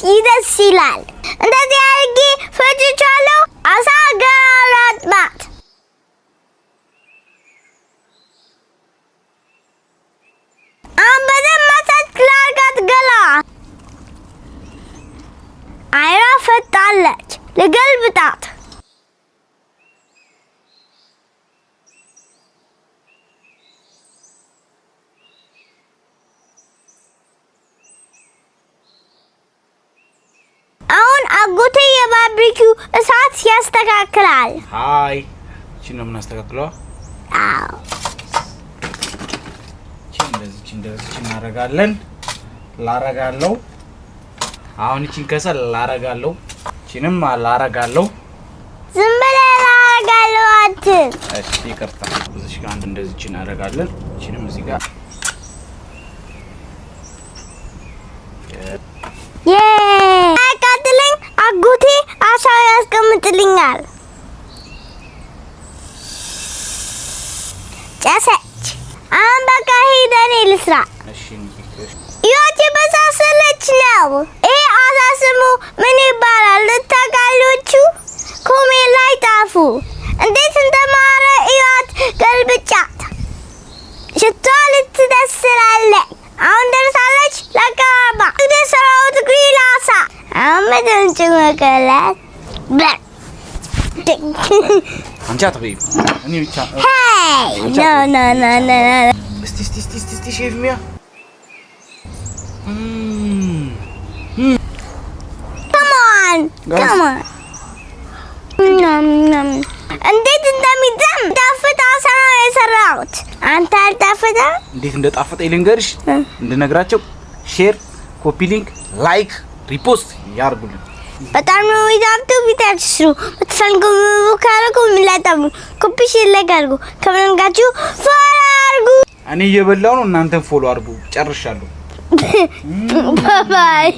ይደስ ይላል። እንደዚህ አድርጌ ፈጭቻለሁ። አሳ ገራራት አንበደም ማሳት ላርጋት ገላ አይራ ፈጣለች ልገልብጣት አሁን አጎቴ የባርቢኪው እሳት ያስተካክላል። ሃይ እቺ ነው የምናስተካክለው። አዎ እንደዚህ እናረጋለን። ላረጋለው አሁን እቺን ከሰል ላረጋለው። እቺንም ላረጋለው። ዝም ብለህ ላረጋለው አትል። እሺ ይቅርታ። እዚህ ጋር እንደዚህ እናረጋለን። እቺንም እዚህ ጋር አቃጥለኝ አጎቴ አሳ ያስቀምጥልኛል። ጨሰች። አሁን በቃ ሄደን ልስራ። እሺ ይወጪ በሳሰለች ነው። ይሄ አሳ ስሙ ምን ይባላል ልታውቃላችሁ? ኮሜንት ላይ ጻፉ። እንዴት እንደማረ እያት ገልብጫት። ሽቷ ልትደስላለች። አሁን ደርሳለች። ለቀባ ደስራውት ግሪል አሳ አመደን ጭመቀላት አንቺ አትበይም። እኔ ብቻ ሄይ ና እስቲ ሼፍሚያ Come on. እንዴት እንደሚደም ጣፍጣ አሳ ነው የሰራሁት። አንተ አልጣፍጣ? እንዴት እንደጣፈጠ ልንገርሽ። እንድነግራቸው ሼር፣ ኮፒ ሊንክ፣ ላይክ፣ ሪፖስት ያርጉልኝ። በጣም ነው ይዛችሁ ቢታችሁ በተፈልጉ ካረጉ ምላጣሙ ኮፒ ሼር ላይክ አድርጉ። ከመንጋችሁ ፎሎ አድርጉ። እኔ እየበላሁ ነው፣ እናንተም ፎሎ አድርጉ። ጨርሻለሁ። ባይ